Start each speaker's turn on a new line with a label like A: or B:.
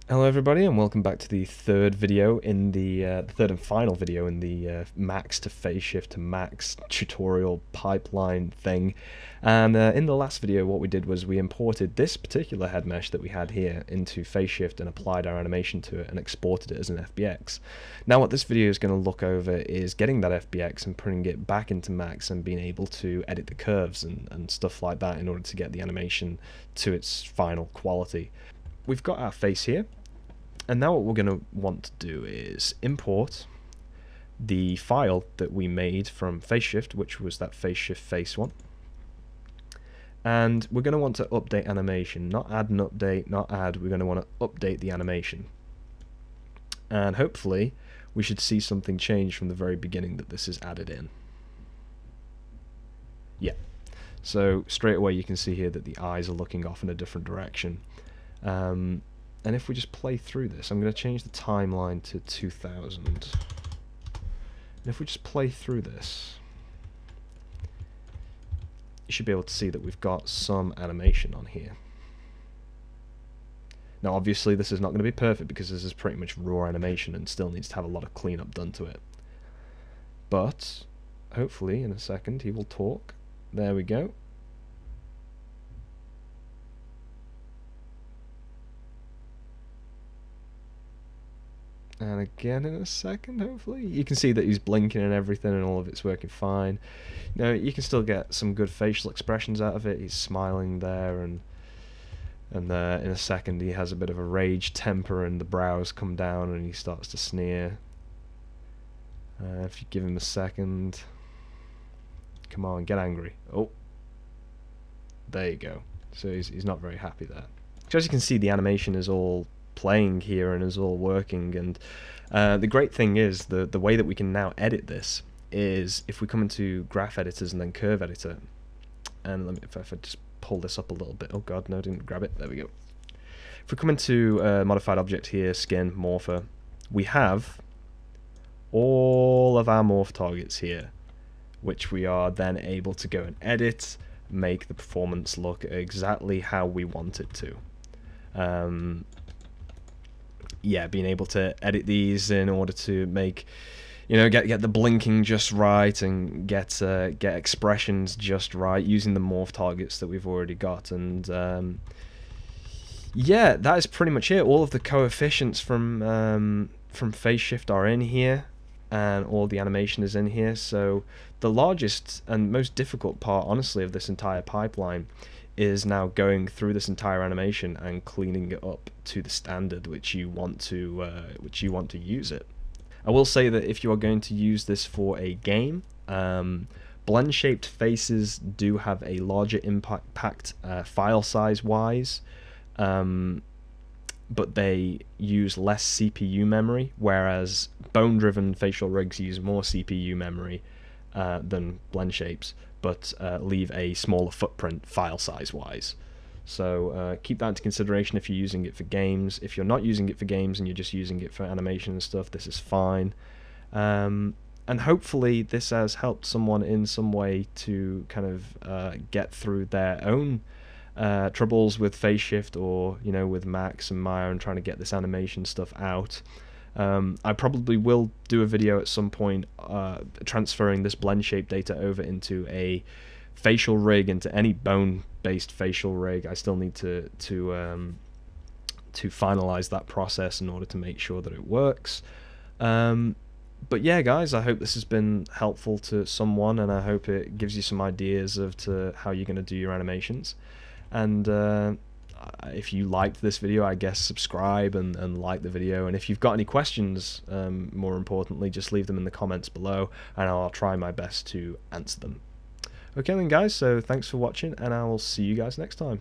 A: Hello everybody and welcome back to the third video in the third and final video in the Max to Faceshift to Max tutorial pipeline thing. And in the last video what we did was we imported this particular head mesh that we had here into Faceshift and applied our animation to it and exported it as an FBX. Now what this video is going to look over is getting that FBX and putting it back into Max and being able to edit the curves and stuff like that in order to get the animation to its final quality. We've got our face here, and now what we're going to want to do is import the file that we made from Faceshift, which was that Faceshift face one, and we're going to want to update animation, not add an update, not add, we're going to want to update the animation. And hopefully we should see something change from the very beginning that this is added in. Yeah, so straight away you can see here that the eyes are looking off in a different direction. And if we just play through this, I'm going to change the timeline to 2000. And if we just play through this, you should be able to see that we've got some animation on here. Now obviously this is not going to be perfect because this is pretty much raw animation and still needs to have a lot of cleanup done to it. But hopefully in a second he will talk. There we go. And again in a second, hopefully. You can see that he's blinking and everything and all of it's working fine. Now, you can still get some good facial expressions out of it. He's smiling there, and in a second he has a bit of a rage temper and the brows come down and he starts to sneer. If you give him a second... Come on, get angry. Oh. There you go. So he's not very happy there. So as you can see, the animation is all playing here and is all working, and the great thing is the way that we can now edit this is if we come into graph editors and then curve editor, and let me, if I just pull this up a little bit, oh god, no, I didn't grab it, there we go. If we come into modified object here, skin, morpher, we have all of our morph targets here, which we are then able to go and edit, make the performance look exactly how we want it to. Yeah, being able to edit these in order to make, you know, get the blinking just right and get expressions just right using the morph targets that we've already got. And yeah, that is pretty much it. All of the coefficients from Faceshift are in here, and all the animation is in here. So the largest and most difficult part, honestly, of this entire pipeline is now going through this entire animation and cleaning it up to the standard which you want to use it. I will say that if you are going to use this for a game, blend shaped faces do have a larger impact file size wise, but they use less CPU memory, whereas bone driven facial rigs use more CPU memory than blend shapes, but leave a smaller footprint file size wise. So keep that into consideration if you're using it for games. If you're not using it for games and you're just using it for animation and stuff, this is fine. And hopefully this has helped someone in some way to kind of get through their own troubles with Faceshift, or you know, with Max and Maya, and trying to get this animation stuff out. I probably will do a video at some point transferring this blend shape data over into a facial rig, into any bone-based facial rig. I still need to finalize that process in order to make sure that it works. But yeah, guys, I hope this has been helpful to someone, and I hope it gives you some ideas of how you're going to do your animations. And if you liked this video, I guess subscribe and like the video, and if you've got any questions, more importantly, just leave them in the comments below and I'll try my best to answer them. Okay then guys, so thanks for watching, and I will see you guys next time.